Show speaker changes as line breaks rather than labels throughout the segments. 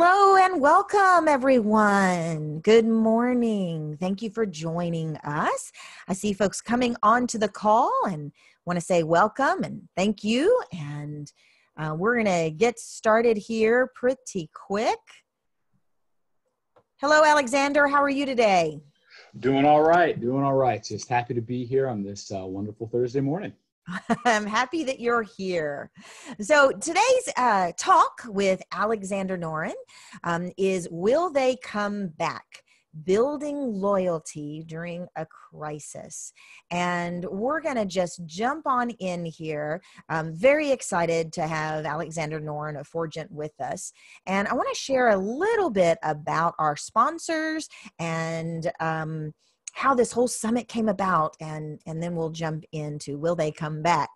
Hello and welcome, everyone. Good morning. Thank you for joining us. I see folks coming onto the call and want to say welcome and thank you. And we're going to get started here pretty quick. Hello, Alexander. How are you today?
Doing all right. Doing all right. Just happy to be here on this wonderful Thursday morning.
I'm happy that you're here. So today's talk with Alexander Noren is Will They Come Back? Building Loyalty During a Crisis. And we're going to just jump on in here. I'm very excited to have Alexander Noren of Forgent with us. And I want to share a little bit about our sponsors and how this whole summit came about, and then we'll jump into Will They Come Back?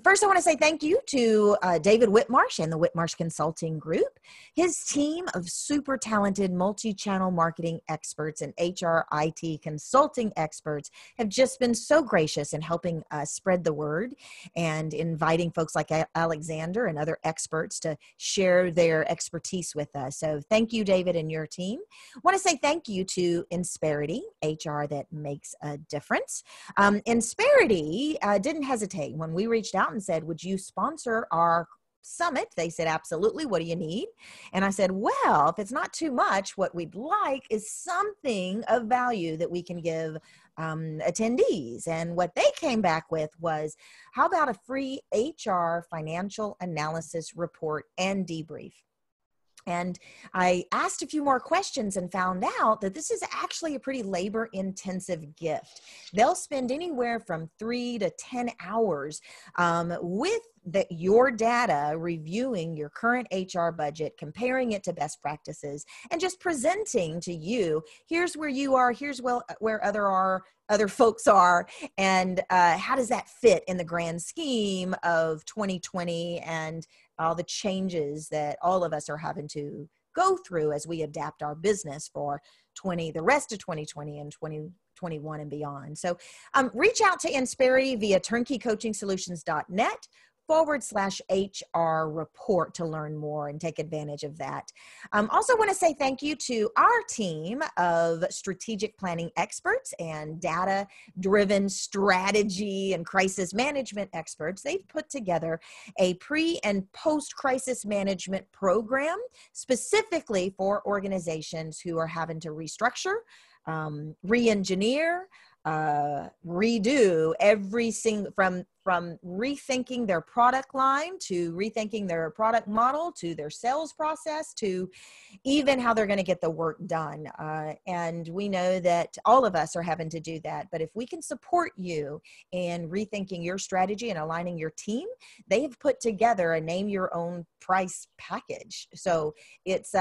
First, I want to say thank you to David Whitmarsh and the Whitmarsh Consulting Group. His team of super talented multi-channel marketing experts and HRIT consulting experts have just been so gracious in helping us spread the word and inviting folks like Alexander and other experts to share their expertise with us. So thank you, David, and your team. I want to say thank you to Insperity HR that makes a difference. Insperity didn't hesitate when we reached out and said, would you sponsor our summit? They said, absolutely. What do you need? And I said, well, if it's not too much, what we'd like is something of value that we can give attendees. And what they came back with was, how about a free HR financial analysis report and debrief? And I asked a few more questions and found out that this is actually a pretty labor-intensive gift. They'll spend anywhere from 3 to 10 hours with your data, reviewing your current HR budget, comparing it to best practices, and just presenting to you, here's where you are, here's where other folks are, and how does that fit in the grand scheme of 2020 and all the changes that all of us are having to go through as we adapt our business for the rest of 2020 and 2021 and beyond. So reach out to Insperity via turnkeycoachingsolutions.net/HR report to learn more and take advantage of that. Also want to say thank you to our team of strategic planning experts and data-driven strategy and crisis management experts. They've put together a pre- and post-crisis management program specifically for organizations who are having to restructure, re-engineer, redo every single, from rethinking their product line to rethinking their product model to their sales process to even how they're going to get the work done. And we know that all of us are having to do that. But if we can support you in rethinking your strategy and aligning your team, they have put together a name your own price package. So it's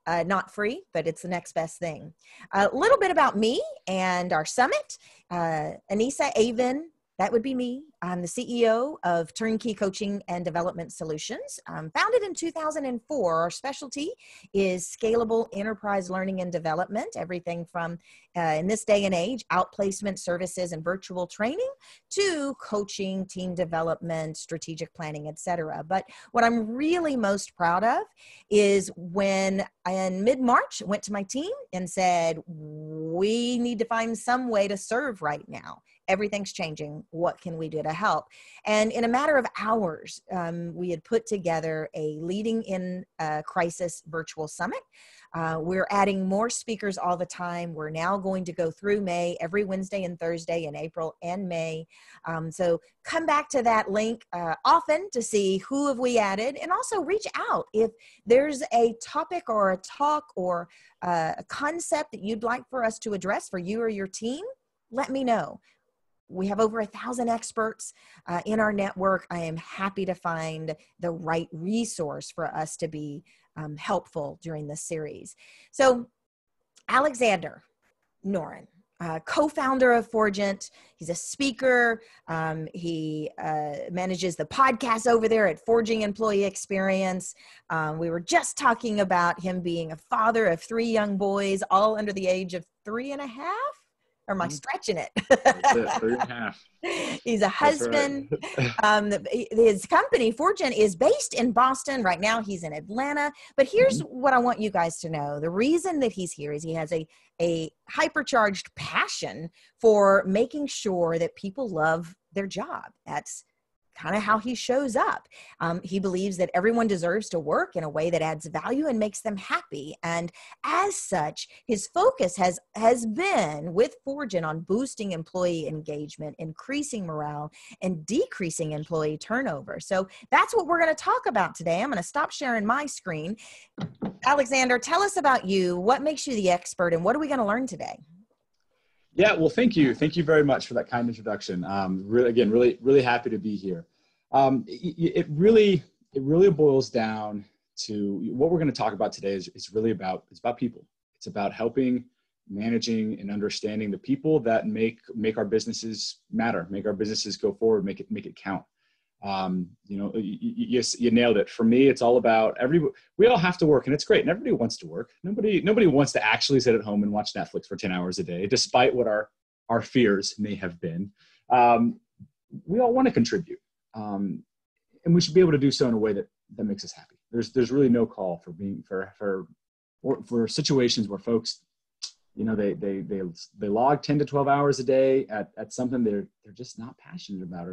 not free, but it's the next best thing. A little bit about me and our summit. Anissa Avin, that would be me. I'm the CEO of Turnkey Coaching and Development Solutions. Founded in 2004, our specialty is scalable enterprise learning and development, everything from, in this day and age, outplacement services and virtual training to coaching, team development, strategic planning, etc. But what I'm really most proud of is when in mid-March, went to my team and said, we need to find some way to serve right now. Everything's changing. What can we do to help? And in a matter of hours, we had put together a Leading in Crisis virtual summit. We're adding more speakers all the time. We're now going to go through May, every Wednesday and Thursday in April and May. So come back to that link often to see who have we added, and also reach out if there's a topic or a talk or a concept that you'd like for us to address for you or your team. Let me know. We have over 1,000 experts in our network. I am happy to find the right resource for us to be helpful during this series. So Alexander Noren, co-founder of Forgent. He's a speaker. He manages the podcast over there at Forging Employee Experience. We were just talking about him being a father of 3 young boys, all under the age of 3.5. Or am I stretching it?
That's it, 3.5.
He's a husband.
Right.
His company, Forgen, is based in Boston. Right now, he's in Atlanta. But here's what I want you guys to know. The reason that he's here is he has a hypercharged passion for making sure that people love their job. That's kind of how he shows up. He believes that everyone deserves to work in a way that adds value and makes them happy. And as such, his focus has been with Forgen on boosting employee engagement, increasing morale, and decreasing employee turnover. So that's what we're going to talk about today. I'm going to stop sharing my screen. Alexander, tell us about you. What makes you the expert, and what are we going to learn today?
Yeah, well, thank you. Thank you very much for that kind introduction. Really happy to be here. It really boils down to what we're going to talk about today is really about, it's about people. It's about helping, managing, and understanding the people that make our businesses matter, make our businesses go forward, make it count. You nailed it. For me, it's all about we all have to work, and it's great. And everybody wants to work. Nobody wants to actually sit at home and watch Netflix for 10 hours a day, despite what our fears may have been. We all want to contribute. And we should be able to do so in a way that makes us happy. There's really no call for situations where folks, they log 10 to 12 hours a day at something they're just not passionate about,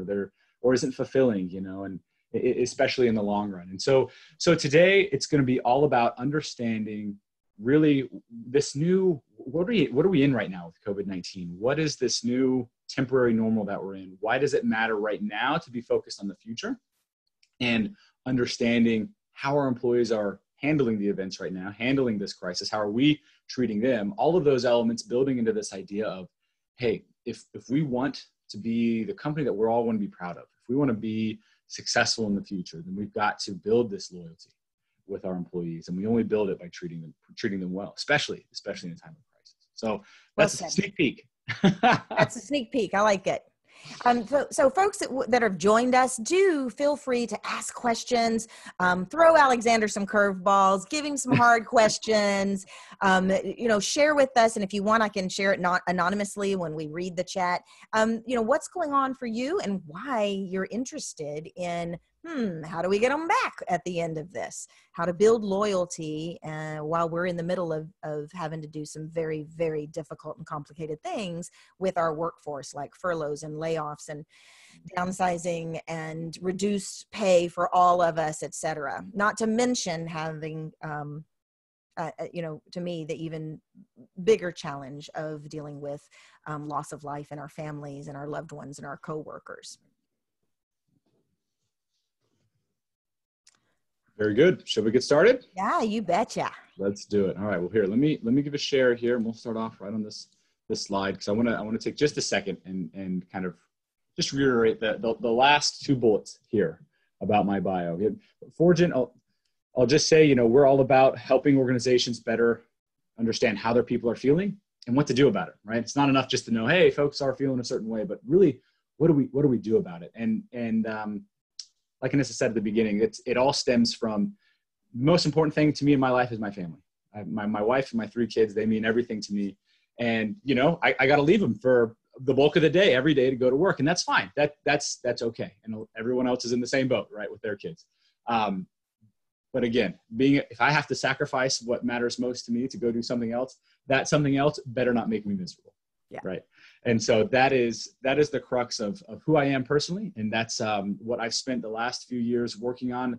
or isn't fulfilling, and especially in the long run. And so today it's going to be all about understanding really this new, what are we in right now with COVID-19? What is this new temporary normal that we're in? Why does it matter right now to be focused on the future? And understanding how our employees are handling the events right now, handling this crisis, how are we treating them? All of those elements building into this idea of, hey, if we want to be the company that we're all going to be proud of, if we want to be successful in the future, then we've got to build this loyalty with our employees. And we only build it by treating them well, especially in a time of crisis. So that's a sneak peek.
That's a sneak peek. I like it. So folks that have joined us, do feel free to ask questions, throw Alexander some curveballs, give him some hard questions, share with us. And if you want, I can share it not anonymously when we read the chat, what's going on for you and why you're interested in, how do we get them back at the end of this? How to build loyalty while we're in the middle of having to do some very, very difficult and complicated things with our workforce, like furloughs and layoffs and downsizing and reduced pay for all of us, et cetera. Not to mention having, to me, the even bigger challenge of dealing with loss of life in our families and our loved ones and our coworkers.
Very good. Shall we get started?
Yeah, you betcha.
Let's do it. All right. Well, here, let me give a share here, and we'll start off right on this slide, because I want to take just a second and kind of just reiterate the last two bullets here about my bio. Forgen, I'll just say, we're all about helping organizations better understand how their people are feeling and what to do about it. Right? It's not enough just to know, hey, folks are feeling a certain way, but really, what do we do about it? And like Anissa said at the beginning, it all stems from the most important thing to me in my life is my family. My wife and my 3 kids, they mean everything to me. And, I got to leave them for the bulk of the day, every day, to go to work. And that's fine. That's okay. And everyone else is in the same boat, right, with their kids. But again, if I have to sacrifice what matters most to me to go do something else, that something else better not make me miserable. Yeah. Right. And so that is the crux of who I am personally. And that's what I've spent the last few years working on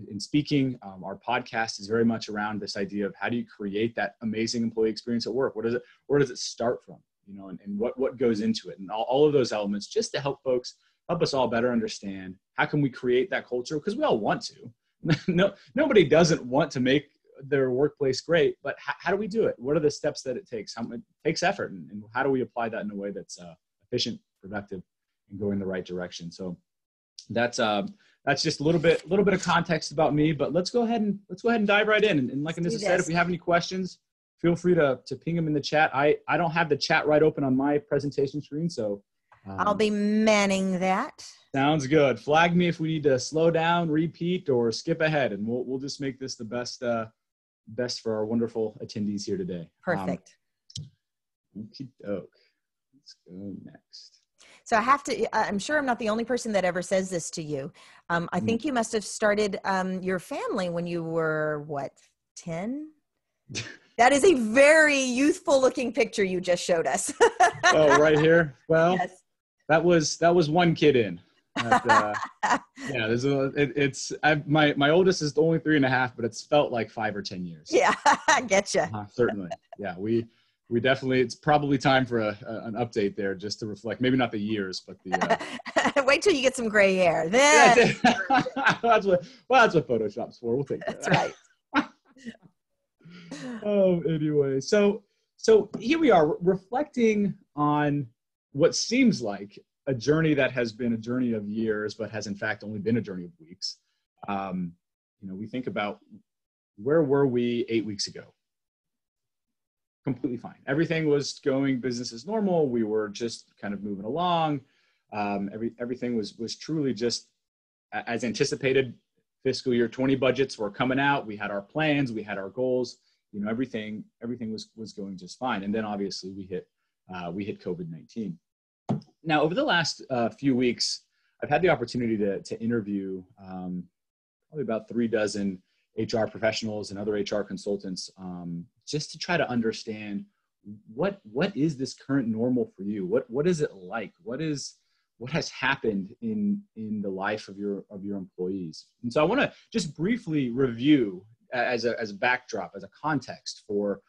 in speaking. Our podcast is very much around this idea of how do you create that amazing employee experience at work? Where does it start from? And what goes into it, and all of those elements, just to help us all better understand how can we create that culture, because we all want to. Nobody doesn't want to make their workplace great, but how do we do it? What are the steps that it takes? It takes effort, and how do we apply that in a way that's efficient, productive, and going the right direction? So that's just a little bit of context about me. But let's go ahead and dive right in. And like Anissa said, if you have any questions, feel free to ping them in the chat. I don't have the chat right open on my presentation screen, so
I'll be manning that.
Sounds good. Flag me if we need to slow down, repeat, or skip ahead, and we'll just make this the best for our wonderful attendees here today.
Perfect.
Okey-doke. let's go next.
So I have to, I'm sure I'm not the only person that ever says this to you. I think you must have started your family when you were, what, 10? That is a very youthful looking picture you just showed us.
Oh, right here. Well,
yes.
that was one kid in. Yeah, my oldest is only 3.5, but it's felt like 5 or 10 years.
Yeah, I getcha.
Certainly. Yeah, we definitely, it's probably time for an update there just to reflect, maybe not the years, but the.
Wait till you get some gray hair. Then.
That's what Photoshop's for. We'll take that.
That's right.
Oh, anyway, so here we are reflecting on what seems like a journey that has been a journey of years, but has in fact only been a journey of weeks. We think about where were we 8 weeks ago? Completely fine. Everything was going business as normal. We were just kind of moving along. Everything was truly just as anticipated. Fiscal year 20 budgets were coming out. We had our plans. We had our goals. Everything was going just fine. And then obviously we hit COVID-19. Now, over the last few weeks, I've had the opportunity to interview probably about 36 HR professionals and other HR consultants, just to try to understand what is this current normal for you? What is it like? What has happened in the life of your employees? And so I want to just briefly review as a backdrop, as a context for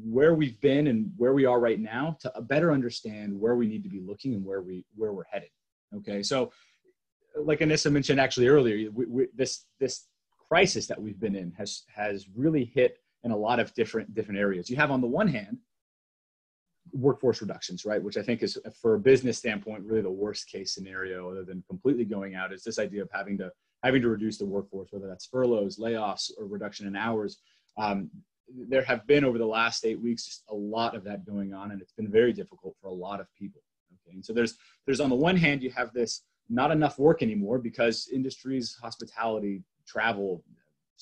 where we've been and where we are right now, to better understand where we need to be looking and where we're headed. Okay, so like Anissa mentioned actually earlier, this crisis that we've been in has really hit in a lot of different areas. You have on the one hand workforce reductions, right? Which I think is, for a business standpoint, really the worst case scenario, other than completely going out, is this idea of having to reduce the workforce, whether that's furloughs, layoffs, or reduction in hours. There have been, over the last 8 weeks, just a lot of that going on, and it's been very difficult for a lot of people. Okay, and so there's on the one hand, you have this not enough work anymore because industries, hospitality, travel,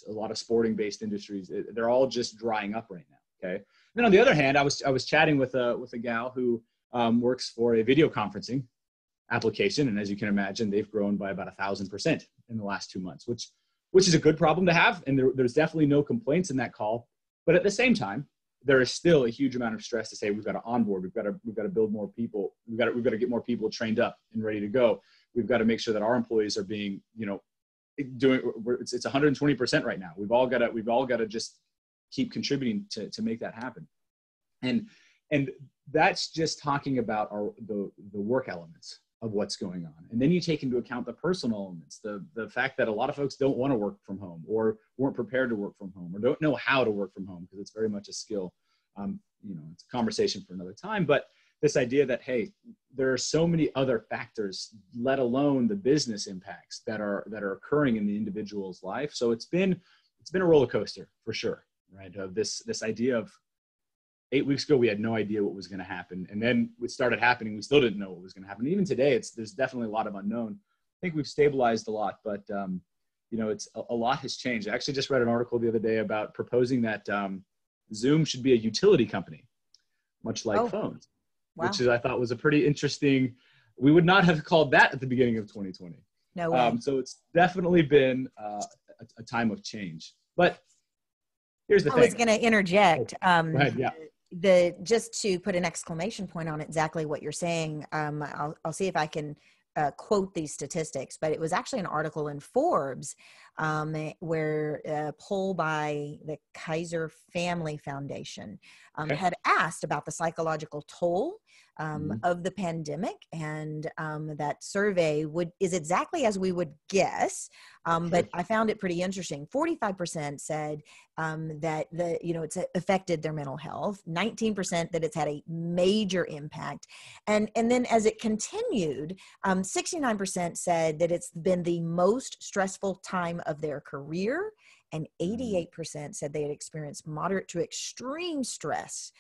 a lot of sporting-based industries, they're all just drying up right now. Okay. And then on the other hand, I was chatting with a gal who works for a video conferencing application, and as you can imagine, they've grown by about 1,000% in the last 2 months, which is a good problem to have, and there's definitely no complaints in that call. But at the same time, there is still a huge amount of stress to say we've got to onboard, we've got to build more people, we've got to get more people trained up and ready to go. We've got to make sure that our employees are being, it's 120% right now. We've all got to just keep contributing to make that happen. And that's just talking about the work elements of what's going on. And then you take into account the personal elements, the fact that a lot of folks don't want to work from home, or weren't prepared to work from home, or don't know how to work from home, because it's very much a skill. It's a conversation for another time, but this idea that, hey, there are so many other factors, let alone the business impacts that are occurring in the individual's life. So it's been a roller coaster for sure, right? Of this idea of 8 weeks ago, we had no idea what was going to happen. And then it started happening. We still didn't know what was going to happen. Even today, there's definitely a lot of unknown. I think we've stabilized a lot, but it's a lot has changed. I actually just read an article the other day about proposing that Zoom should be a utility company, much like phones, wow. Which I thought was a pretty interesting. We would not have called that at the beginning of 2020.
No way.
So it's definitely been a time of change. But here's the thing.
I was going to interject.
Go ahead, yeah.
Just to put an exclamation point on exactly what you're saying, I'll see if I can quote these statistics, but it was actually an article in Forbes where a poll by the Kaiser Family Foundation had asked about the psychological toll of the pandemic, and that survey is exactly as we would guess, but I found it pretty interesting. 45% said that it's affected their mental health, 19% that it's had a major impact, and then as it continued, 69% said that it's been the most stressful time of their career, and 88% said they had experienced moderate to extreme stress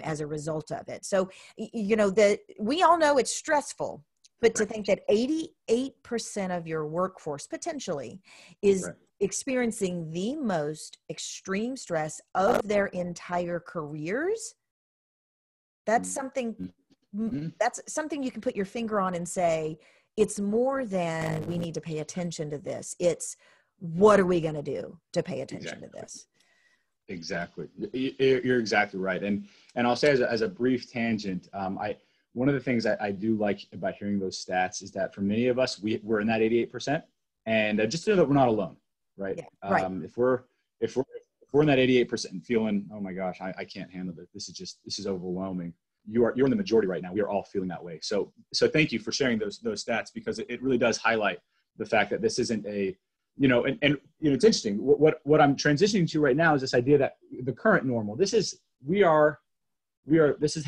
as a result of it. So, we all know it's stressful, but to think that 88% of your workforce potentially is experiencing the most extreme stress of their entire careers, that's something that's something you can put your finger on and say, it's more than we need to pay attention to this. It's what are we going to do to pay attention to this?
Exactly. You're exactly right. And I'll say as a brief tangent, one of the things I do like about hearing those stats is that for many of us, we're in that 88%, and just to know that we're not alone, right?
Yeah, right.
If we're in that 88% and feeling, oh my gosh, I can't handle this. This is overwhelming. You're in the majority right now. We are all feeling that way. So thank you for sharing those stats, because it really does highlight the fact that this isn't a, and it's interesting. What I'm transitioning to right now is this idea that the current normal, this is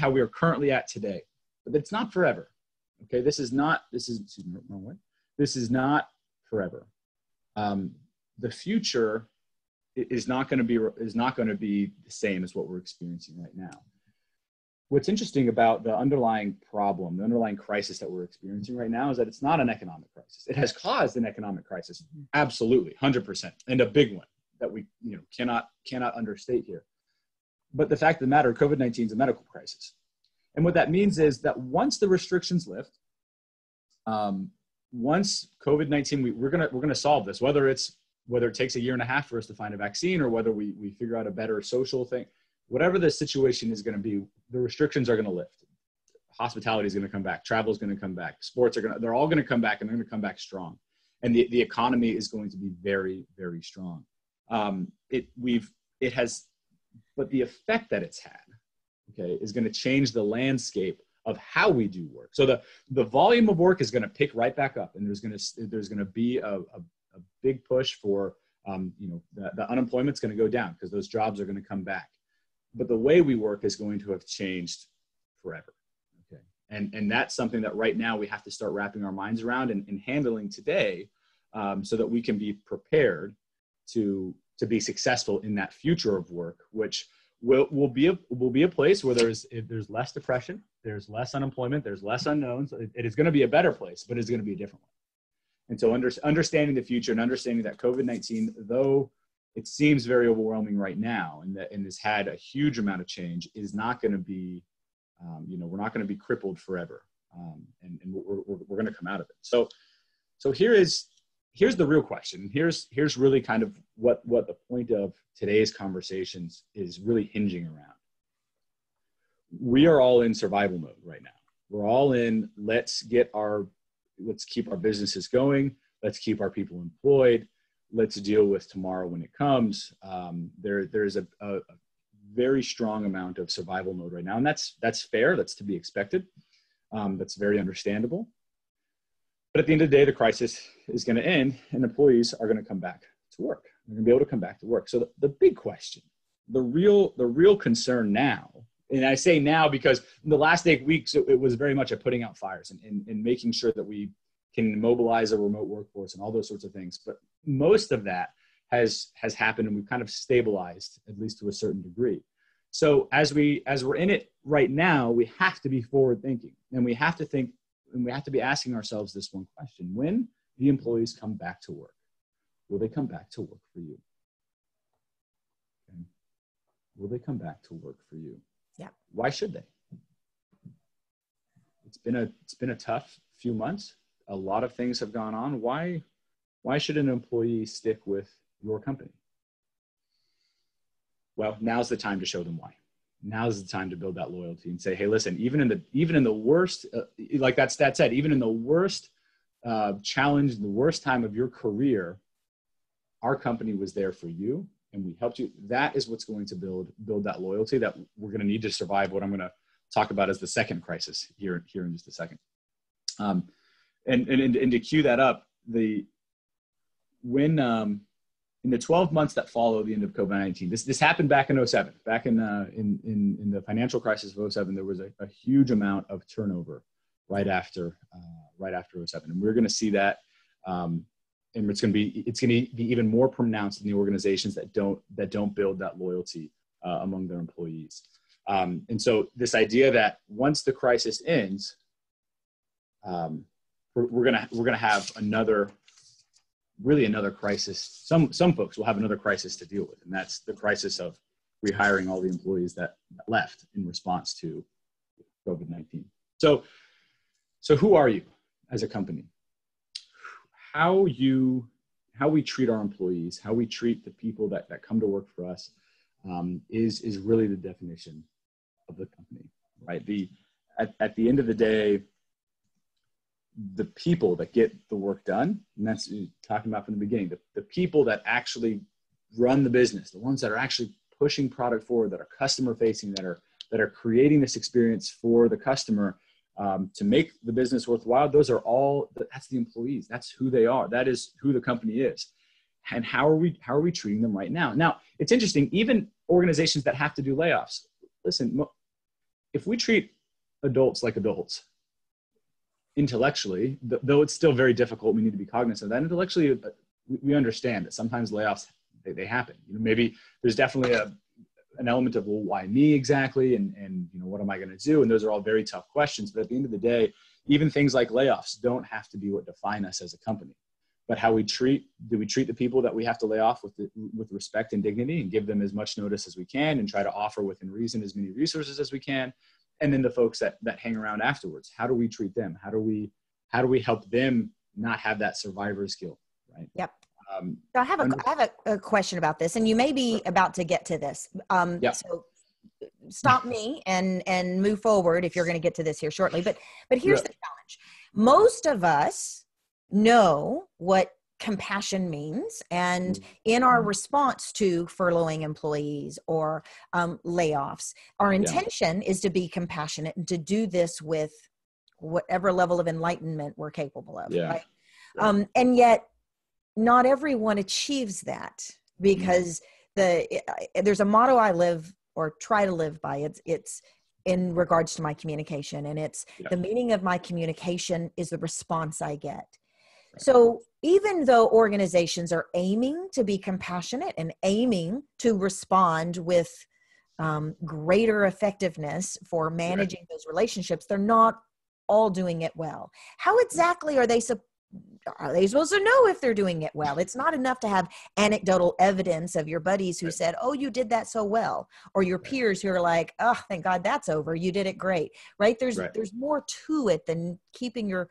how we are currently at today, but it's not forever. Okay. This is not forever. The future is not going to be the same as what we're experiencing right now. What's interesting about the underlying problem, the underlying crisis that we're experiencing right now, is that it's not an economic crisis. It has caused an economic crisis, absolutely, 100%, and a big one that we cannot understate here. But the fact of the matter, COVID-19 is a medical crisis, and what that means is that once the restrictions lift, once COVID-19, we're gonna solve this. Whether it takes a year and a half for us to find a vaccine, or whether we figure out a better social thing. Whatever the situation is going to be, the restrictions are going to lift. Hospitality is going to come back. Travel is going to come back. Sports they're all going to come back, and they're going to come back strong. And the economy is going to be very, very strong. But the effect that it's had, okay, is going to change the landscape of how we do work. So the volume of work is going to pick right back up, and there's going to be a big push for, the unemployment's going to go down because those jobs are going to come back. But the way we work is going to have changed forever. Okay. And that's something that right now we have to start wrapping our minds around and handling today, so that we can be prepared to be successful in that future of work, which will be a place where there's less depression, there's less unemployment, there's less unknowns. It is going to be a better place, but it's going to be a different one. And so understanding the future and understanding that COVID-19, though it seems very overwhelming right now, and has had a huge amount of change, is not going to be, we're not going to be crippled forever, and we're going to come out of it. So here's the real question. Here's really kind of what the point of today's conversations is really hinging around. We are all in survival mode right now. We're all in, let's keep our businesses going. Let's keep our people employed. Let's deal with tomorrow when it comes. There's a very strong amount of survival mode right now, and that's fair. That's to be expected. That's very understandable. But at the end of the day, the crisis is going to end, and employees are going to come back to work. They're going to be able to come back to work. So the big question, the real concern now, and I say now because in the last 8 weeks, it was very much a putting out fires and making sure that we can mobilize a remote workforce and all those sorts of things. But most of that has happened, and we've kind of stabilized, at least to a certain degree. So as we're in it right now, we have to be forward thinking, and we have to think, and we have to be asking ourselves this one question: when the employees come back to work, will they come back to work for you? Okay. Will they come back to work for you?
Yeah.
Why should they? It's been a tough few months. A lot of things have gone on. Why should an employee stick with your company? Well, now's the time to show them why. Now's the time to build that loyalty and say, hey, listen, even in the worst, like that stat said, even in the worst challenge, the worst time of your career, our company was there for you, and we helped you. That is what's going to build that loyalty that we're going to need to survive what I'm going to talk about as the second crisis here in just a second. And to cue that up, in the 12 months that follow the end of COVID-19, this happened back in 2007. Back in the financial crisis of 2007, there was a huge amount of turnover right after 2007, and we're going to see that, and it's going to be even more pronounced in the organizations that don't build that loyalty among their employees. And so this idea that once the crisis ends, we're gonna have another crisis. Some folks will have another crisis to deal with, and that's the crisis of rehiring all the employees that left in response to COVID-19. So, so who are you as a company? How we treat our employees, how we treat the people that come to work for us, is really the definition of the company, right? At the end of the day, the people that get the work done, and that's talking about from the beginning, the people that actually run the business, the ones that are actually pushing product forward, that are customer facing, that are creating this experience for the customer, to make the business worthwhile. That's the employees. That's who they are. That is who the company is. And how are we treating them right now? Now, it's interesting, even organizations that have to do layoffs, listen, if we treat adults like adults, intellectually, though it's still very difficult, we need to be cognizant of that. Intellectually, we understand that sometimes layoffs, they happen. Maybe there's definitely an element of, well, why me exactly? And what am I going to do? And those are all very tough questions. But at the end of the day, even things like layoffs don't have to be what define us as a company. But do we treat the people that we have to lay off with respect and dignity, and give them as much notice as we can, and try to offer within reason as many resources as we can? And then the folks that hang around afterwards, how do we treat them? How do we help them not have that survivor's guilt, right?
Yep. So I have a question about this, and you may be about to get to this.
Yep.
So stop me and move forward if you're going to get to this here shortly. But here's the challenge. Most of us know what compassion means, and in our response to furloughing employees or layoffs, our intention is to be compassionate and to do this with whatever level of enlightenment we're capable of, right? And yet not everyone achieves that, because there's a motto I live or try to live by. It's in regards to my communication, and it's the meaning of my communication is the response I get. So even though organizations are aiming to be compassionate and aiming to respond with greater effectiveness for managing those relationships, they're not all doing it well. How exactly are they supposed to know if they're doing it well? It's not enough to have anecdotal evidence of your buddies who said, oh, you did that so well, or your peers who are like, oh, thank God that's over, you did it great, right? There's more to it than keeping your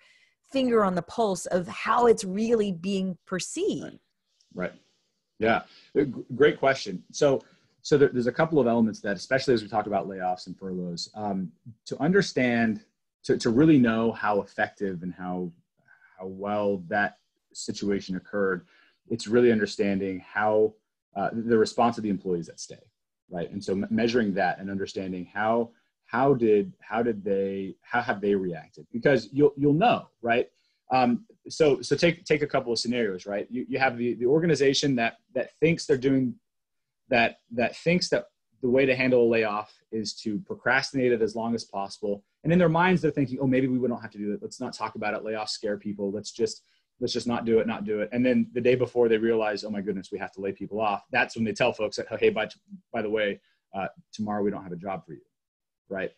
finger on the pulse of how it's really being perceived.
Right. Yeah. Great question. So there's a couple of elements that, especially as we talk about layoffs and furloughs, to understand, to really know how effective and how well that situation occurred, it's really understanding how the response of the employees that stay, right? And so measuring that and understanding how have they reacted? Because you'll know, right? So take a couple of scenarios, right? You have the organization that thinks they're doing that thinks that the way to handle a layoff is to procrastinate it as long as possible. And in their minds, they're thinking, oh, maybe we don't have to do it. Let's not talk about it. Layoffs scare people. Let's just not do it. And then the day before they realize, oh my goodness, we have to lay people off. That's when they tell folks that, hey, by the way, tomorrow we don't have a job for you. Right.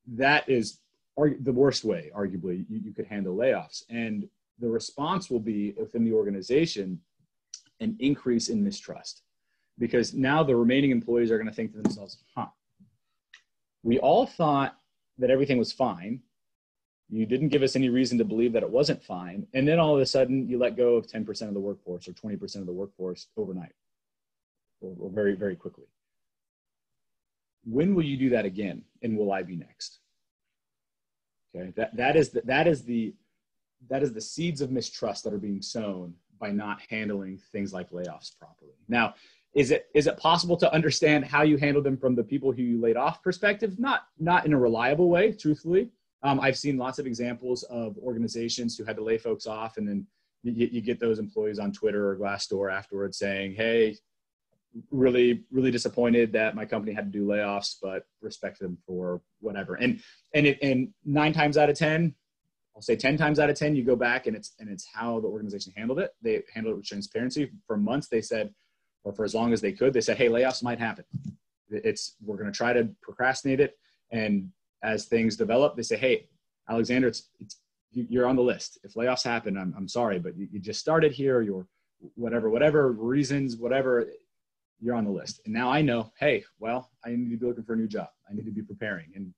That is the worst way, arguably, you could handle layoffs. And the response will be within the organization an increase in mistrust, because now the remaining employees are going to think to themselves, we all thought that everything was fine. You didn't give us any reason to believe that it wasn't fine. And then all of a sudden you let go of 10% of the workforce or 20% of the workforce overnight or very, very quickly. When will you do that again? And will I be next? Okay. That is the seeds of mistrust that are being sown by not handling things like layoffs properly. Now, is it possible to understand how you handle them from the people who you laid off perspective? Not in a reliable way, truthfully. I've seen lots of examples of organizations who had to lay folks off, and then you get those employees on Twitter or Glassdoor afterwards saying, hey, really, really disappointed that my company had to do layoffs, but respect them for whatever. And 9 times out of 10, I'll say 10 times out of 10, you go back and it's how the organization handled it. They handled it with transparency. For months, they said, or for as long as they could, they said, hey, layoffs might happen. We're going to try to procrastinate it. And as things develop, they say, hey, Alexander, you're on the list. If layoffs happen, I'm sorry, but you just started here, you're whatever reasons, whatever, you're on the list. And now I know, hey, well, I need to be looking for a new job. I need to be preparing. And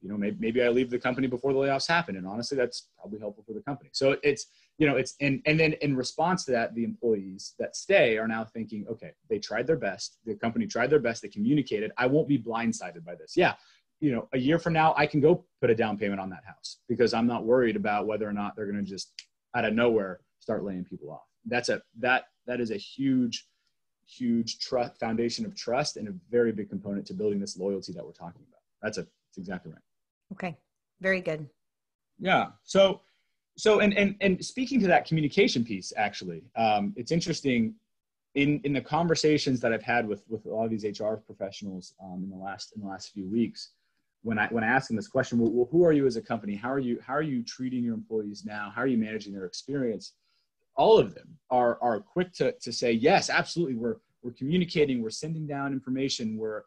You know, maybe I leave the company before the layoffs happen. And honestly, that's probably helpful for the company. So it's, you know, it's, and then in response to that, the employees that stay are now thinking, okay, they tried their best. The company tried their best. They communicated. I won't be blindsided by this. Yeah. You know, a year from now, I can go put a down payment on that house because I'm not worried about whether or not they're going to just out of nowhere start laying people off. That is a huge foundation of trust and a very big component to building this loyalty that we're talking about. That's exactly right.
Okay. Very good.
Yeah. So and speaking to that communication piece, actually, it's interesting in the conversations that I've had with a lot of these HR professionals in the last few weeks, when I ask them this question, well, who are you as a company? How are you treating your employees now? How are you managing their experience? All of them are quick to say, yes, absolutely. We're communicating. We're sending down information. We're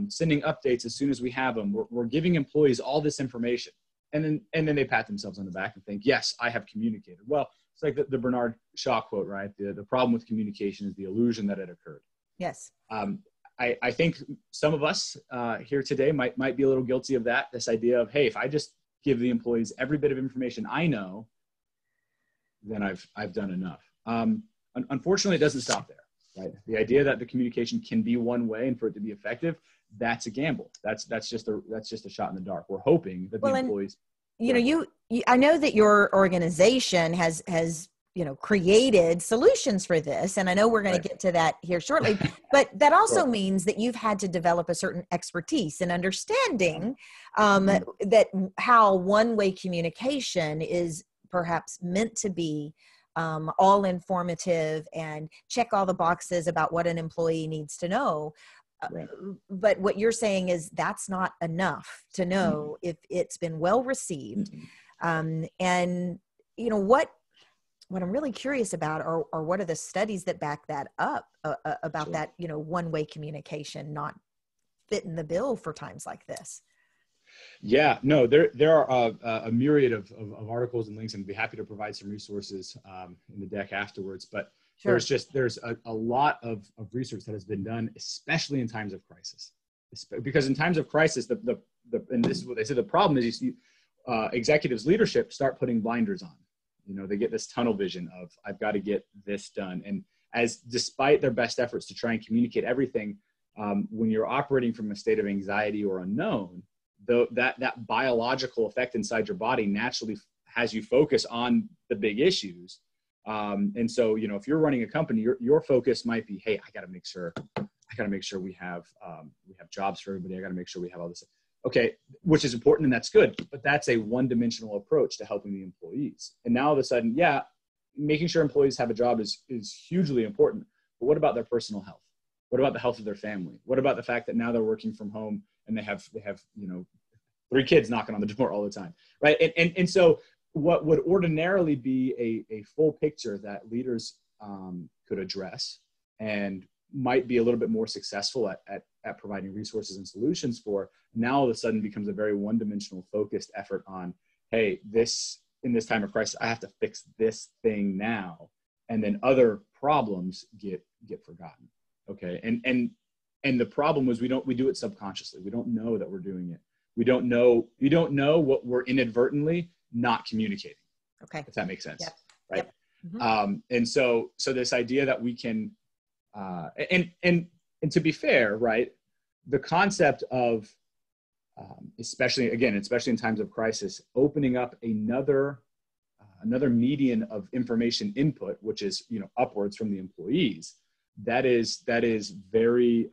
sending updates as soon as we have them. We're giving employees all this information. And then they pat themselves on the back and think, yes, I have communicated. Well, it's like the Bernard Shaw quote, right? The problem with communication is the illusion that it occurred.
Yes.
I think some of us here today might be a little guilty of that. This idea of, hey, if I just give the employees every bit of information I know, then I've done enough. Unfortunately, it doesn't stop there, right? The idea that the communication can be one way and for it to be effective, that's a gamble. That's just a shot in the dark. We're hoping that the employees.
You know, I know that your organization has created solutions for this, and I know we're going to get to that here shortly. But that also means that you've had to develop a certain expertise and understanding that how one-way communication is perhaps meant to be all informative and check all the boxes about what an employee needs to know. Right. But what you're saying is that's not enough to know if it's been well received. And you know what I'm really curious about are what are the studies that back that up about that, you know, one-way communication not fitting the bill for times like this.
Yeah, no, there are a myriad of articles and links, and I'd be happy to provide some resources in the deck afterwards. But sure. there's a lot of research that has been done, especially in times of crisis. Because in times of crisis, and this is what they say, the problem is you see executives' leadership start putting blinders on. You know, they get this tunnel vision of I've got to get this done, and despite their best efforts to try and communicate everything, when you're operating from a state of anxiety or unknown, that biological effect inside your body naturally has you focus on the big issues. And so, you know, if you're running a company, your focus might be, hey, I got to make sure we have jobs for everybody. I got to make sure we have all this. Okay, which is important and that's good, but that's a one-dimensional approach to helping the employees. And now all of a sudden, yeah, making sure employees have a job is hugely important. But what about their personal health? What about the health of their family? What about the fact that now they're working from home and they have you know 3 kids knocking on the door all the time, right? And so what would ordinarily be a full picture that leaders could address and might be a little bit more successful at providing resources and solutions for, now all of a sudden becomes a very one-dimensional focused effort on, hey, in this time of crisis, I have to fix this thing now, and then other problems get forgotten. Okay, and the problem was we do it subconsciously. We don't know that we're doing it. We don't know what we're inadvertently not communicating. Okay, if that makes sense, yep. Right? Yep. Mm-hmm. And so this idea that we can, and to be fair, right, the concept of especially in times of crisis, opening up another median of information input, which is, you know, upwards from the employees. That is very,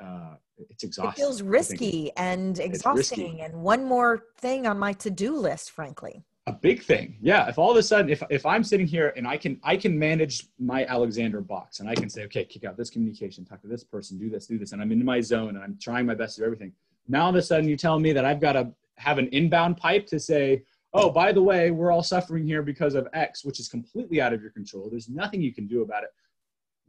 it's exhausting.
It feels risky and exhausting and one more thing on my to-do list, frankly.
A big thing. Yeah. If all of a sudden, if I'm sitting here and I can manage my Alexander box and I can say, okay, kick out this communication, talk to this person, do this, and I'm in my zone and I'm trying my best to do everything. Now all of a sudden you tell me that I've got to have an inbound pipe to say, oh, by the way, we're all suffering here because of X, which is completely out of your control. There's nothing you can do about it.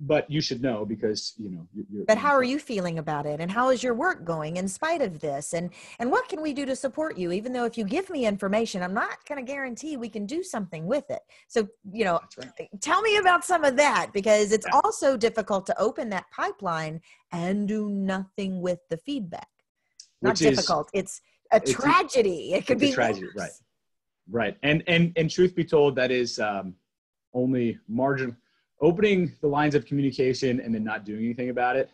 But you should know because, you know.
But how are you feeling about it? And how is your work going in spite of this? And what can we do to support you? Even though if you give me information, I'm not going to guarantee we can do something with it. So, you know, right. Tell me about some of that, because it's also difficult to open that pipeline and do nothing with the feedback. Not difficult. It's a tragedy. It could be
a tragedy, right? Right. And truth be told, that is only marginal. Opening the lines of communication and then not doing anything about it.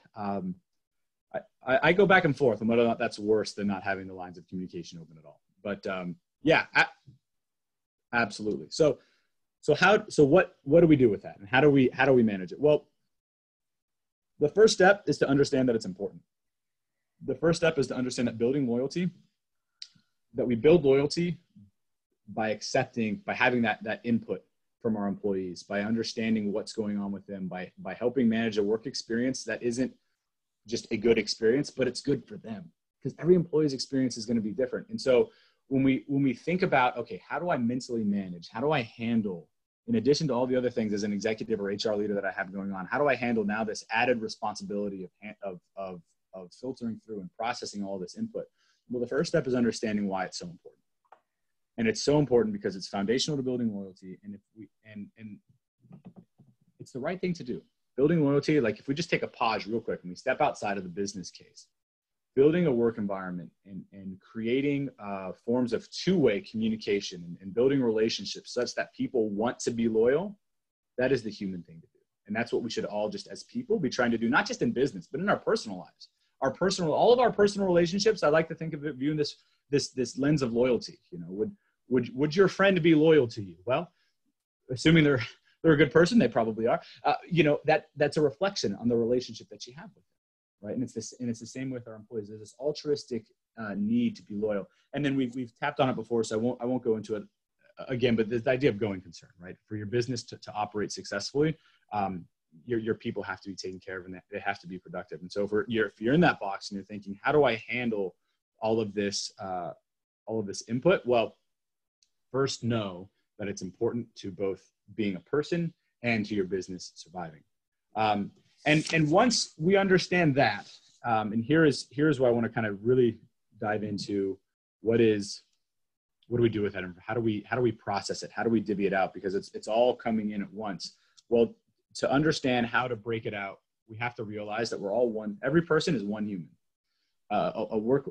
I go back and forth on whether or not that's worse than not having the lines of communication open at all. But yeah, absolutely. So what do we do with that, and how do we manage it? Well, the first step is to understand that it's important. The first step is to understand that we build loyalty by having that input from our employees, by understanding what's going on with them, by helping manage a work experience that isn't just a good experience, but it's good for them, because every employee's experience is going to be different. And so when we think about, okay, how do I mentally manage? How do I handle, in addition to all the other things as an executive or HR leader that I have going on, how do I handle now this added responsibility of filtering through and processing all this input? Well, the first step is understanding why it's so important. And it's so important because it's foundational to building loyalty. And and it's the right thing to do. Building loyalty, like if we just take a pause real quick and we step outside of the business case, building a work environment and creating forms of two-way communication and building relationships such that people want to be loyal, that is the human thing to do. And that's what we should all, just as people, be trying to do, not just in business, but in our personal lives. All of our personal relationships, I like to think of it, viewing this lens of loyalty. You know, would your friend be loyal to you? Well, assuming they're a good person, they probably are. That's a reflection on the relationship that you have with them, right? And it's the same with our employees. There's this altruistic need to be loyal, and then we've tapped on it before, so I won't go into it again. But the idea of going concern, right? For your business to operate successfully, your people have to be taken care of, and they have to be productive. And so if you're in that box and you're thinking, how do I handle all of this input? Well, first, know that it's important to both being a person and to your business surviving. And once we understand that, and here's where I want to kind of really dive into what do we do with that, and how do we process it? How do we divvy it out? Because it's all coming in at once. Well, to understand how to break it out, we have to realize that we're all one. Every person is one human. A work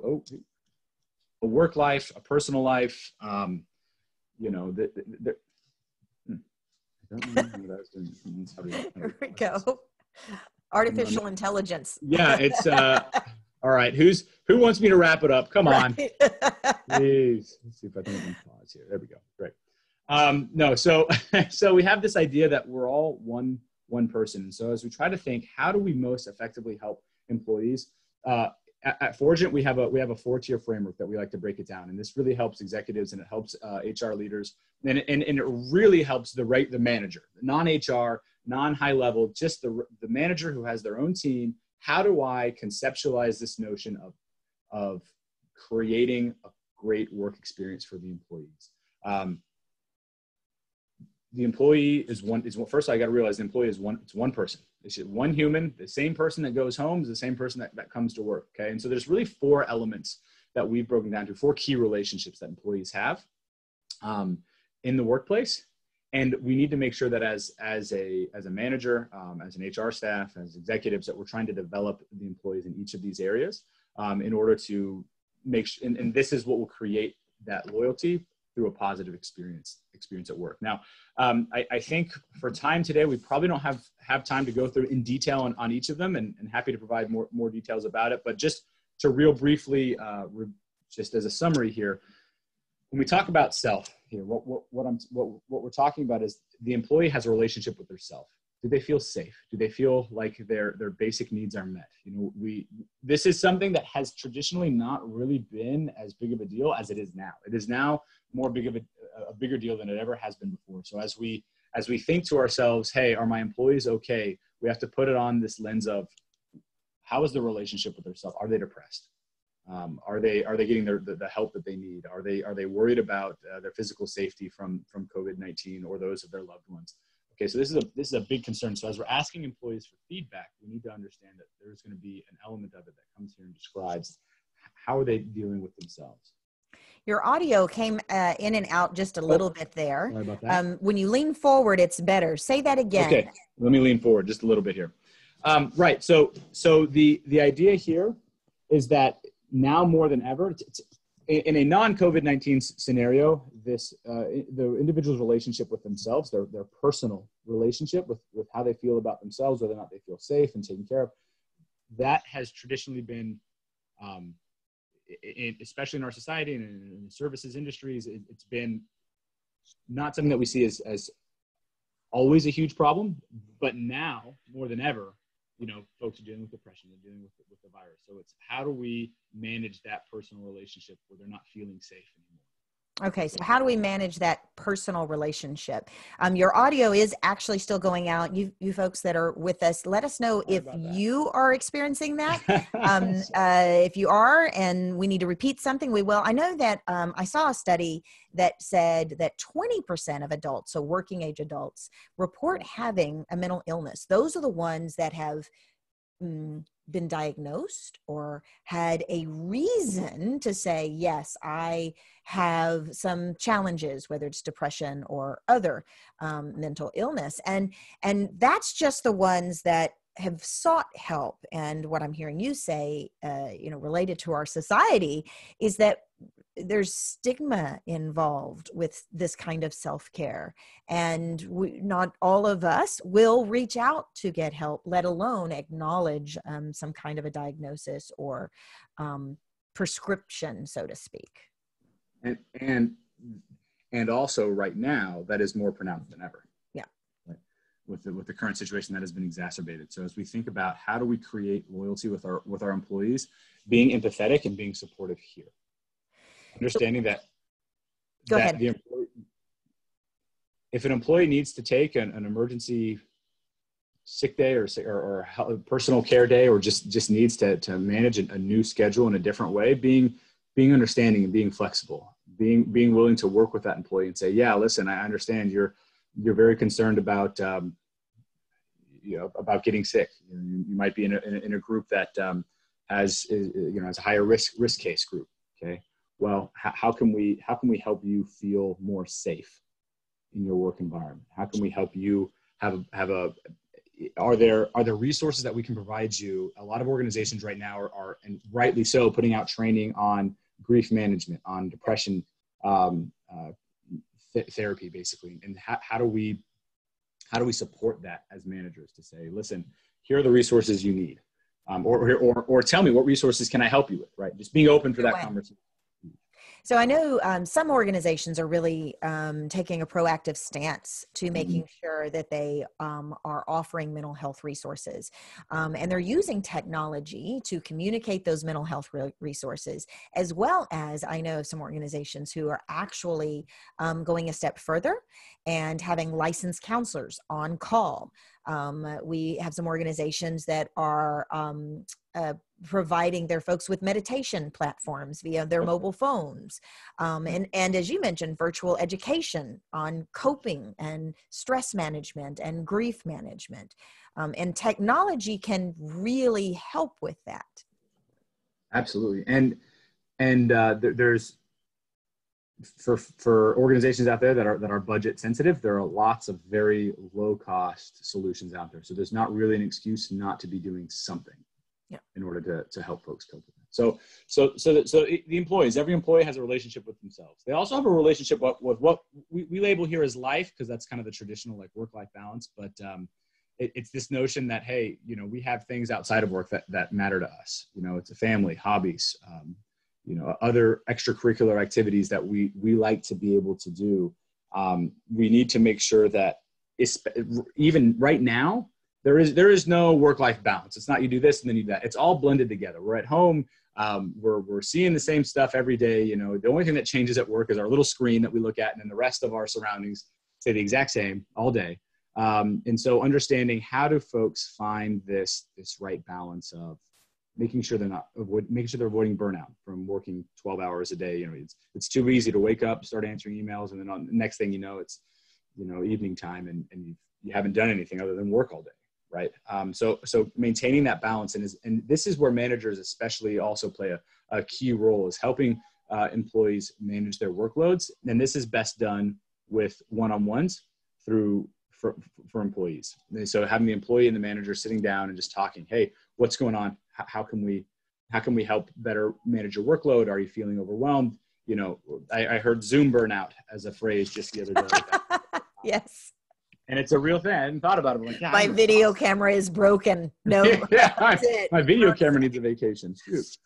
life, a personal life. I don't know what I was doing.
Here we go. Artificial intelligence.
Yeah, it's all right. Who wants me to wrap it up? Come on.
Right.
Please. Let's see if I can pause here. There we go. Great. So we have this idea that we're all one person. And so as we try to think, how do we most effectively help employees? At Forgent, we have a 4-tier framework that we like to break it down. And this really helps executives, and it helps HR leaders. And it really helps the manager, non-HR, non-high level, just the manager who has their own team. How do I conceptualize this notion of creating a great work experience for the employees? The employee is first, I got to realize the employee is one person. It's one human. The same person that goes home is the same person that comes to work. Okay. And so there's really 4 elements that we've broken down to, 4 key relationships that employees have in the workplace. And we need to make sure that as a manager, as an HR staff, as executives, that we're trying to develop the employees in each of these areas in order to make sure, and this is what will create that loyalty through a positive experience at work. Now, I think for time today, we probably don't have time to go through in detail on each of them, and happy to provide more details about it. But just to real briefly, just as a summary here, when we talk about self here, what we're talking about is the employee has a relationship with their self. Do they feel safe? Do they feel like their basic needs are met? This is something that has traditionally not really been as big of a deal as it is now. It is now more big of a bigger deal than it ever has been before. So as we think to ourselves, hey, are my employees okay? We have to put it on this lens of, how is the relationship with their self? Are they depressed? Are they getting the help that they need? Are they worried about their physical safety from COVID-19 or those of their loved ones? Okay, so this is a big concern. So as we're asking employees for feedback, we need to understand that there's going to be an element of it that comes here and describes how are they dealing with themselves.
Your audio came in and out just a little bit there.
Sorry about that.
When you lean forward, it's better. Say that again.
Okay, let me lean forward just a little bit here. Right, so the idea here is that now more than ever, in a non-COVID-19 scenario, the individual's relationship with themselves, their personal relationship with how they feel about themselves, whether or not they feel safe and taken care of, that has traditionally been, especially in our society and in the services industries, it's been not something that we see as always a huge problem, but now more than ever, folks are dealing with depression, they're dealing with the virus. So it's how do we manage that personal relationship where they're not feeling safe anymore?
Okay, so how do we manage that personal relationship? Your audio is actually still going out. You folks that are with us, let us know if you are experiencing that. If you are and we need to repeat something, we will. I know that I saw a study that said that 20% of adults, so working age adults, report having a mental illness. Those are the ones that have been diagnosed or had a reason to say, yes, I have some challenges, whether it's depression or other mental illness. And that's just the ones that have sought help. And what I'm hearing you say, related to our society, is that there's stigma involved with this kind of self-care, and not all of us will reach out to get help, let alone acknowledge some kind of a diagnosis or prescription, so to speak.
And also right now, that is more pronounced than ever.
Yeah.
Right? With the current situation that has been exacerbated. So as we think about how do we create loyalty with our employees, being empathetic and being supportive here. Understanding that
Go ahead.
If an employee needs to take an emergency sick day or personal care day, or just needs to manage a new schedule in a different way, being understanding and being flexible, being willing to work with that employee and say, yeah, listen, I understand you're very concerned about about getting sick. You might be in a group that has a higher risk case group. Okay. Well, how can we help you feel more safe in your work environment? How can we help you are there resources that we can provide you? A lot of organizations right now are and rightly so, putting out training on grief management, on depression therapy, basically. And how do we support that as managers to say, listen, here are the resources you need, or tell me what resources can I help you with, right? Just being open for that conversation.
So I know some organizations are really taking a proactive stance to making sure that they are offering mental health resources. And they're using technology to communicate those mental health resources, as well as I know some organizations who are actually going a step further and having licensed counselors on call. We have some organizations that are providing their folks with meditation platforms via their mobile phones. And as you mentioned, virtual education on coping and stress management and grief management. And technology can really help with that.
Absolutely. And there's, for organizations out there that are budget sensitive, there are lots of very low cost solutions out there. So there's not really an excuse not to be doing something in order to help folks cope with it. So the employees, every employee has a relationship with themselves. They also have a relationship with what we label here as life, because that's kind of the traditional like work-life balance. But it's this notion that, hey, we have things outside of work that matter to us. It's a family, hobbies, other extracurricular activities that we like to be able to do. We need to make sure that even right now, there is no work-life balance. It's not you do this and then you do that. It's all blended together. We're at home. We're seeing the same stuff every day. The only thing that changes at work is our little screen that we look at, and then the rest of our surroundings stay the exact same all day. And so understanding how do folks find this right balance of making sure they're avoiding burnout from working 12 hours a day. It's too easy to wake up, start answering emails, and then on the next thing it's evening time, and you haven't done anything other than work all day. Right. So maintaining that balance, and this is where managers especially also play a key role, is helping employees manage their workloads. And this is best done with one-on-ones for employees. And so having the employee and the manager sitting down and just talking, hey, what's going on? How can we How can we help better manage your workload? Are you feeling overwhelmed? You know, I heard Zoom burnout as a phrase just the other day.
Yes.
And it's a real thing. I hadn't thought about it. I'm like, yeah,
My video camera is broken. No,
yeah, my video camera needs a vacation. Shoot.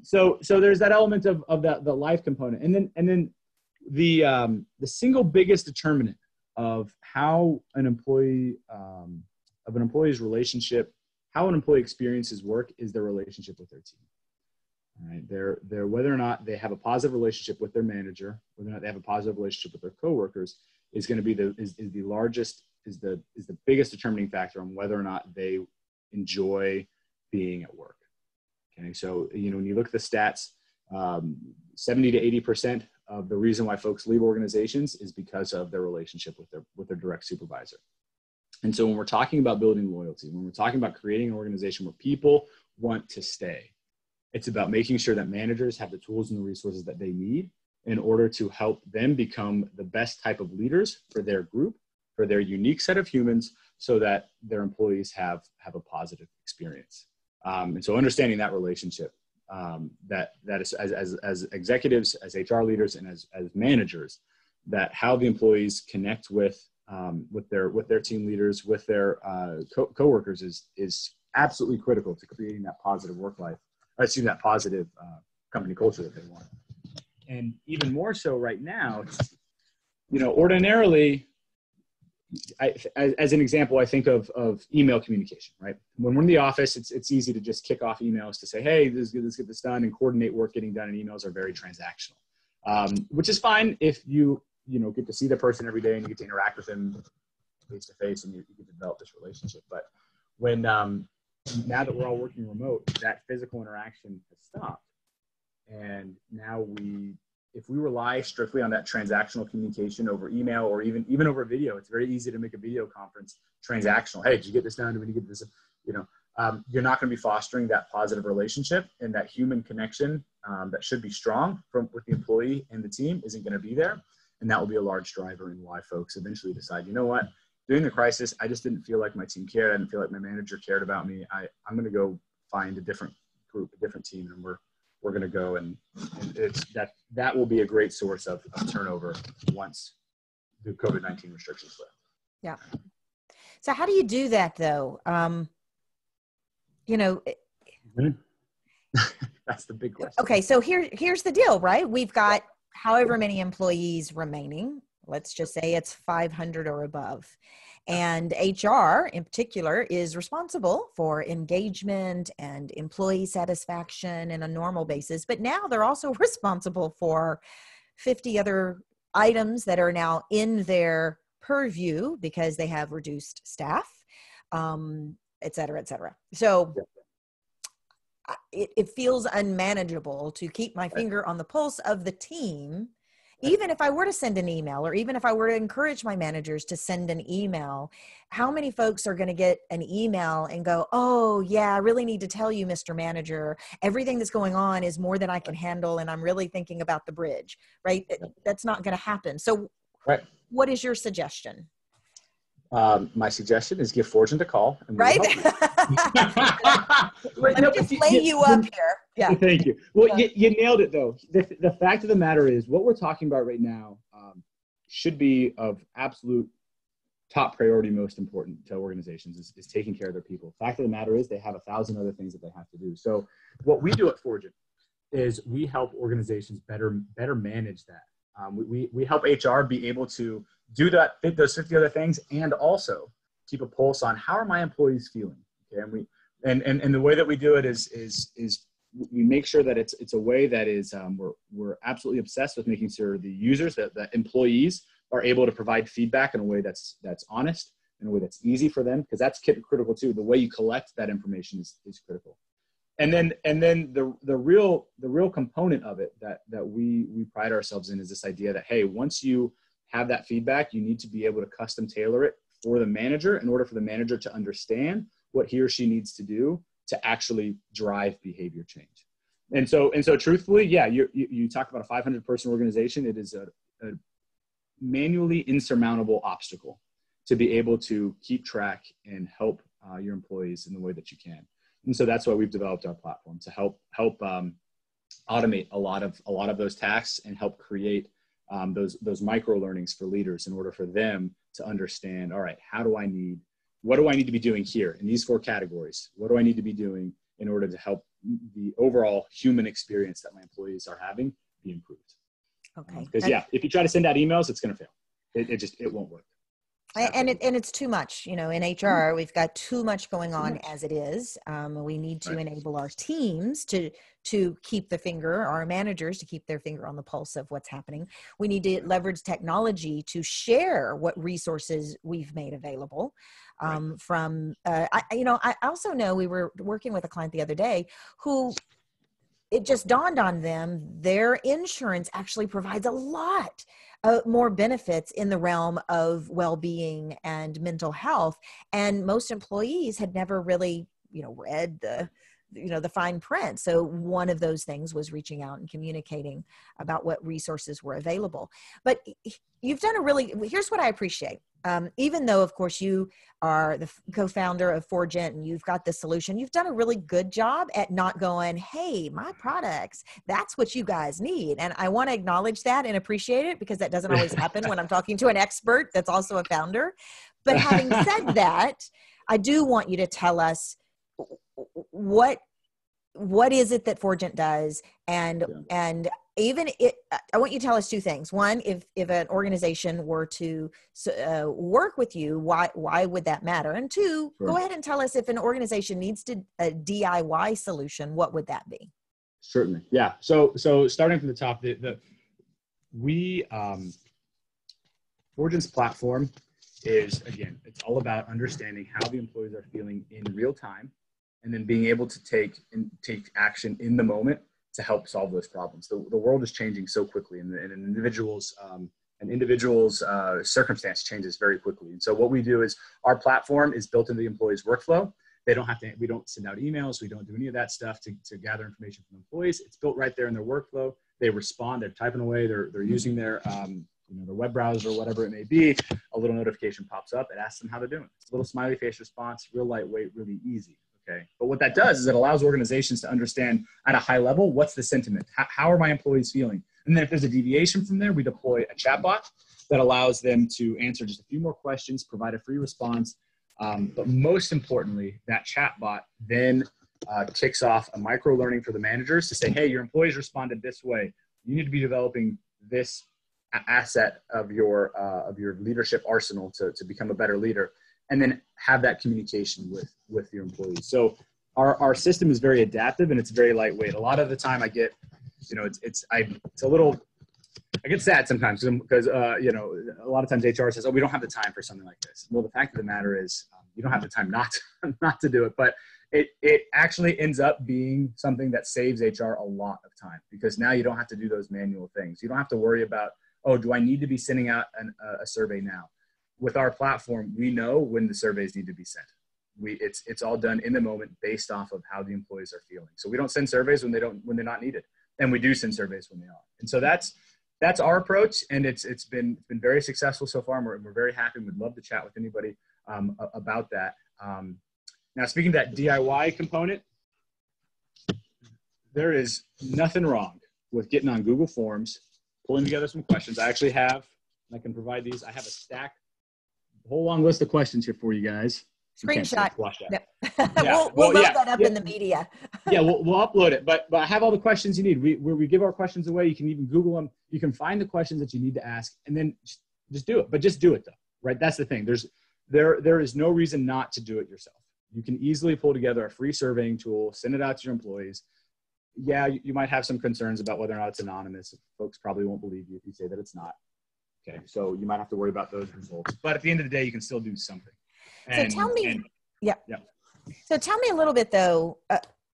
So there's that element of the life component, and then the single biggest determinant of how an employee of an employee's relationship, how an employee experiences work, is their relationship with their team. All right, they're whether or not they have a positive relationship with their manager, whether or not they have a positive relationship with their coworkers, is going to be the biggest determining factor on whether or not they enjoy being at work. Okay, so when you look at the stats, 70 to 80% of the reason why folks leave organizations is because of their relationship with their direct supervisor. And so when we're talking about building loyalty, when we're talking about creating an organization where people want to stay, it's about making sure that managers have the tools and the resources that they need in order to help them become the best type of leaders for their group, for their unique set of humans, so that their employees have a positive experience. And so understanding that relationship, that is as executives, as HR leaders, and as managers, that how the employees connect with their team leaders, with their coworkers is absolutely critical to creating that positive work life. That positive company culture that they want. And even more so right now, ordinarily, as an example, I think of email communication, right? When we're in the office, it's easy to just kick off emails to say, hey, let's get this done, and coordinate work getting done, and emails are very transactional, which is fine if you get to see the person every day and you get to interact with them face to face and you get to develop this relationship. But when now that we're all working remote, that physical interaction has stopped. And now if we rely strictly on that transactional communication over email or even over video, it's very easy to make a video conference transactional. Hey, did you get this done? Do we need to get this? You're not going to be fostering that positive relationship, and that human connection that should be strong with the employee and the team isn't going to be there. And that will be a large driver in why folks eventually decide, you know what, during the crisis, I just didn't feel like my team cared. I didn't feel like my manager cared about me. I'm going to go find a different group, a different team, and we're going to go, and it's that will be a great source of turnover once the COVID-19 restrictions lift.
Yeah. So how do you do that though?
That's the big question.
Okay. So here's the deal, right? We've got however many employees remaining. Let's just say it's 500 or above. And HR in particular is responsible for engagement and employee satisfaction in a normal basis. But now they're also responsible for 50 other items that are now in their purview because they have reduced staff, et cetera, et cetera. So it feels unmanageable to keep my finger on the pulse of the team. Even if I were to send an email, or even if I were to encourage my managers to send an email, how many folks are going to get an email and go, oh yeah, I really need to tell you, Mr. Manager, everything that's going on is more than I can handle, and I'm really thinking about the bridge, right? That's not going to happen. So what is your suggestion?
My suggestion is give Fortune a call. And
right? Let me just lay you up here. Yeah.
Thank you. Well, you nailed it though. The fact of the matter is what we're talking about right now should be of absolute top priority, most important to organizations is taking care of their people. Fact of the matter is they have 1,000 other things that they have to do. So what we do at Fortune is we help organizations better manage that. We help HR be able to do those 50 other things, and also keep a pulse on how are my employees feeling. Okay, and the way that we do it is we make sure that it's a way that is we're absolutely obsessed with making sure the users, that the employees, are able to provide feedback in a way that's honest, in a way that's easy for them, because that's critical too. The way you collect that information is critical. And then the real component of it that we pride ourselves in is this idea that, hey, once you have that feedback, you need to be able to custom tailor it for the manager in order for the manager to understand what he or she needs to do to actually drive behavior change. And so truthfully, yeah, you talk about a 500 person organization. It is a manually insurmountable obstacle to be able to keep track and help your employees in the way that you can. And so that's why we've developed our platform to help automate a lot of those tasks and help create those micro learnings for leaders in order for them to understand, all right, what do I need to be doing here in these 4 categories? What do I need to be doing in order to help the overall human experience that my employees are having be improved?
Okay.
Because if you try to send out emails, it's going to fail. It won't work.
And it's too much, in HR, we've got too much going on as it is. We need to enable our teams to keep our managers to keep their finger on the pulse of what's happening. We need to leverage technology to share what resources we've made available. I also know we were working with a client the other day who it just dawned on them, their insurance actually provides a lot more benefits in the realm of well-being and mental health. And most employees had never really, read the fine print. So one of those things was reaching out and communicating about what resources were available. But you've done here's what I appreciate. Even though, of course, you are the co-founder of Forgent and you've got the solution, you've done a really good job at not going, hey, my products, that's what you guys need. And I want to acknowledge that and appreciate it, because that doesn't always happen when I'm talking to an expert that's also a founder. But having said that, I do want you to tell us what is it that Forgent does, and even I want you to tell us 2 things. One, if an organization were to work with you, why would that matter? And 2, Go ahead and tell us if an organization needs a DIY solution, what would that be?
Certainly, yeah. So starting from the top, Forgent's platform is, again, it's all about understanding how the employees are feeling in real time, and then being able to take action in the moment to help solve those problems. The world is changing so quickly, and an individual's circumstance changes very quickly. And so what we do is our platform is built into the employee's workflow. We don't send out emails. We don't do any of that stuff to gather information from employees. It's built right there in their workflow. They respond, they're typing away, they're using their web browser or whatever it may be. A little notification pops up. It asks them how they're doing. It's a little smiley face response, real lightweight, really easy. Okay. But what that does is it allows organizations to understand at a high level, what's the sentiment? How are my employees feeling? And then if there's a deviation from there, we deploy a chatbot that allows them to answer just a few more questions, provide a free response. But most importantly, that chatbot then kicks off a micro learning for the managers to say, hey, your employees responded this way. You need to be developing this asset of your leadership arsenal to become a better leader. And then have that communication with your employees. So our system is very adaptive and it's very lightweight. A lot of the time I get, I get sad sometimes because a lot of times HR says, oh, we don't have the time for something like this. Well, the fact of the matter is you don't have the time not to do it, but it actually ends up being something that saves HR a lot of time, because now you don't have to do those manual things. You don't have to worry about, oh, do I need to be sending out a survey now? With our platform, we know when the surveys need to be sent. It's all done in the moment based off of how the employees are feeling. So we don't send surveys when they're not needed, and we do send surveys when they are. And so that's our approach, and it's been very successful so far. And we're very happy. We'd love to chat with anybody about that. Now, speaking of that DIY component, there is nothing wrong with getting on Google Forms, pulling together some questions. I actually have, and I can provide these. I have a whole long list of questions here for you guys.
Screenshot.
Yep.
We'll load that up in the media.
We'll upload it. But I have all the questions you need. We give our questions away. You can even Google them. You can find the questions that you need to ask, and then just do it. But just do it though, right? That's the thing. There is no reason not to do it yourself. You can easily pull together a free surveying tool, send it out to your employees. Yeah, you might have some concerns about whether or not it's anonymous. Folks probably won't believe you if you say that it's not. Okay, so you might have to worry about those results. But at the end of the day, you can still do something.
So tell me a little bit though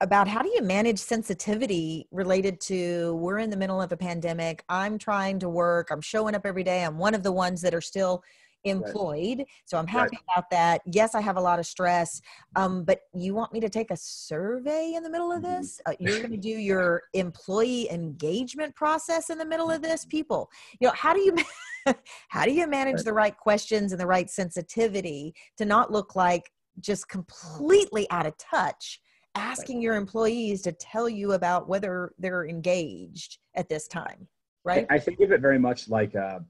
about how do you manage sensitivity related to, we're in the middle of a pandemic. I'm trying to work. I'm showing up every day. I'm one of the ones that are still employed. So I'm happy about that. Yes, I have a lot of stress. But you want me to take a survey in the middle of this? You're going to do your employee engagement process in the middle of this? People, how do you manage the right questions and the right sensitivity to not look like just completely out of touch asking your employees to tell you about whether they're engaged at this time, right?
I think of it very much like a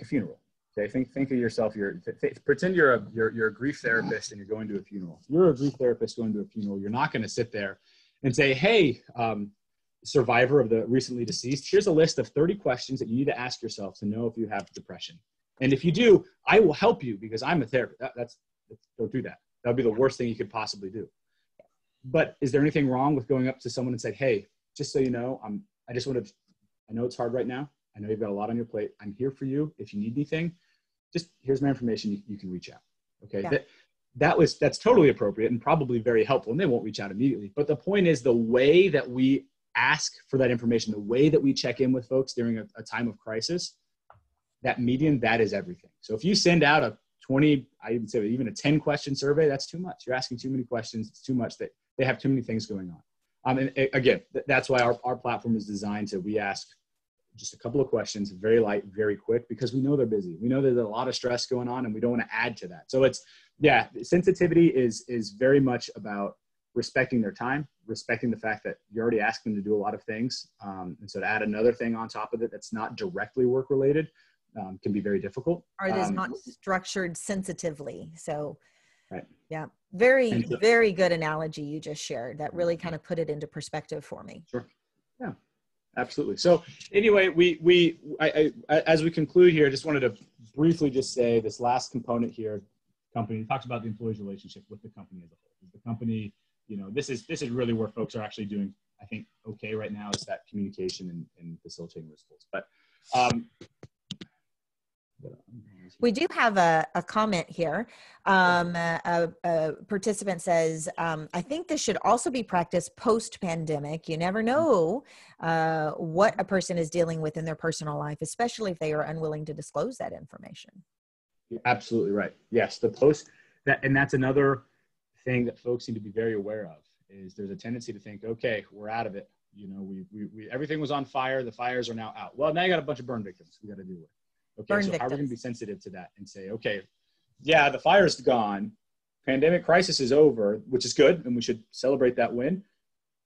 funeral. Okay, think of yourself. Pretend you're a grief therapist and you're going to a funeral. If you're a grief therapist going to a funeral, you're not going to sit there and say, "Hey, survivor of the recently deceased, here's a list of 30 questions that you need to ask yourself to know if you have depression. And if you do, I will help you because I'm a therapist." Don't do that. That would be the worst thing you could possibly do. But is there anything wrong with going up to someone and saying, "Hey, just so you know, I know it's hard right now. I know you've got a lot on your plate. I'm here for you. If you need anything, just here's my information. You can reach out." Okay. Yeah. That's totally appropriate and probably very helpful. And they won't reach out immediately. But the point is the way that we ask for that information, the way that we check in with folks during a time of crisis, that median, that is everything. So if you send out a 20, I even say even a 10 question survey, that's too much. You're asking too many questions. It's too much. That they have too many things going on. And again, that's why our platform is designed to, we ask just a couple of questions, very light, very quick, because we know they're busy. We know there's a lot of stress going on and we don't want to add to that. So sensitivity is very much about respecting their time, respecting the fact that you already asked them to do a lot of things. And so to add another thing on top of it that's not directly work related can be very difficult.
Or it is not structured sensitively. So
right.
Yeah, very, very good analogy you just shared. That really kind of put it into perspective for me.
Sure. Yeah. Absolutely. So anyway, I as we conclude here, I just wanted to briefly just say this last component here, company talks about the employee's relationship with the company as a whole. The company, this is really where folks are actually doing, I think, okay right now, is that communication and facilitating those goals. But
we do have a comment here. A participant says, I think this should also be practiced post-pandemic. You never know what a person is dealing with in their personal life, especially if they are unwilling to disclose that information.
You're absolutely right. Yes, and that's another thing that folks need to be very aware of, is there's a tendency to think, okay, we're out of it. We everything was on fire. The fires are now out. Well, now you got a bunch of burn victims we got to deal with. Okay, so how are we going to be sensitive to that and say, okay, yeah, the fire's gone, pandemic crisis is over, which is good, and we should celebrate that win.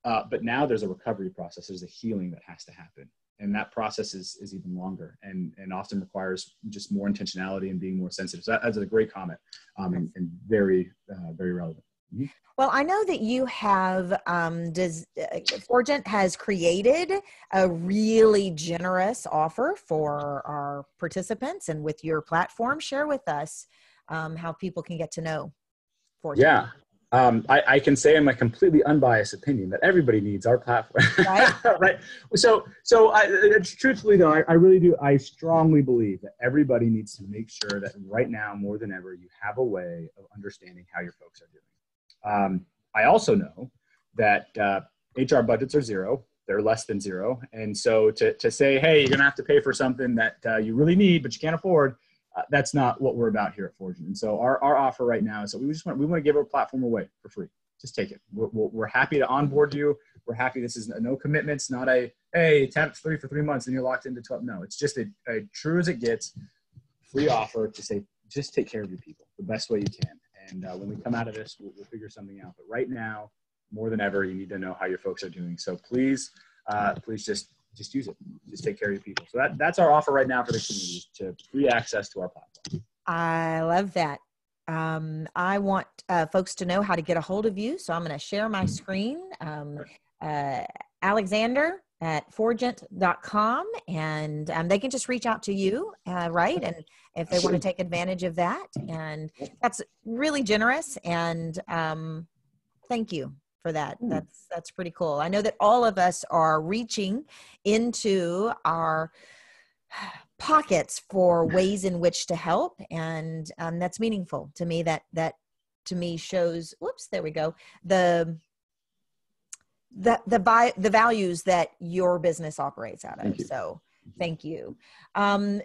But now there's a recovery process. There's a healing that has to happen. And that process is even longer and often requires just more intentionality and being more sensitive. So that's a great comment and very, very relevant. Mm-hmm.
Well, I know that you have, Forgent has created a really generous offer for our participants, and with your platform, share with us how people can get to know Forgent.
Yeah. I can say in my completely unbiased opinion that everybody needs our platform. Right. Right. So truthfully though, I really do. I strongly believe that everybody needs to make sure that right now, more than ever, you have a way of understanding how your folks are doing. I also know that HR budgets are zero. They're less than zero. And so to say, hey, you're going to have to pay for something that you really need, but you can't afford, that's not what we're about here at Forgent. And so our offer right now is that we want to give our platform away for free. Just take it. We're happy to onboard you. We're happy. This is no commitments, not a, hey, tap free for 3 months and you're locked into 12. No, it's just a true as it gets free offer to say, just take care of your people the best way you can. And when we come out of this, we'll figure something out. But right now, more than ever, you need to know how your folks are doing. So please just use it. Just take care of your people. So that's our offer right now for the community, to free access to our platform.
I love that. I want folks to know how to get a hold of you. So I'm going to share my screen. Alexander at forgent.com, and they can just reach out to you, right? And if they want to take advantage of that, and that's really generous. And thank you for that. That's pretty cool. I know that all of us are reaching into our pockets for ways in which to help, and that's meaningful to me. That to me shows. Whoops, there we go. The values that your business operates out of. So thank you.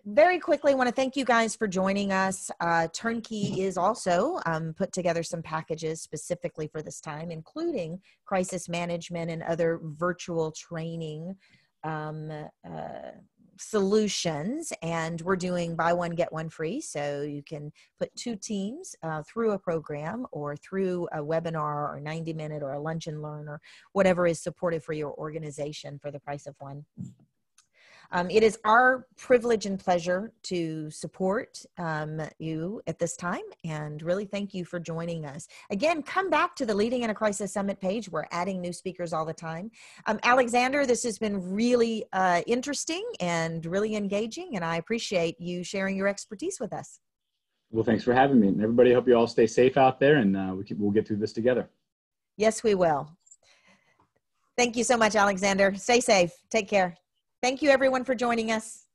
Very quickly, I want to thank you guys for joining us. Turnkey is also put together some packages specifically for this time, including crisis management and other virtual training solutions, and we're doing buy one, get one free. So you can put 2 teams through a program or through a webinar or 90-minute or a lunch and learn or whatever is supportive for your organization for the price of one. It is our privilege and pleasure to support you at this time, and really thank you for joining us. Again, come back to the Leading in a Crisis Summit page. We're adding new speakers all the time. Alexander, this has been really interesting and really engaging, and I appreciate you sharing your expertise with us.
Well, thanks for having me. And everybody, hope you all stay safe out there, and we'll get through this together.
Yes, we will. Thank you so much, Alexander. Stay safe. Take care. Thank you, everyone, for joining us.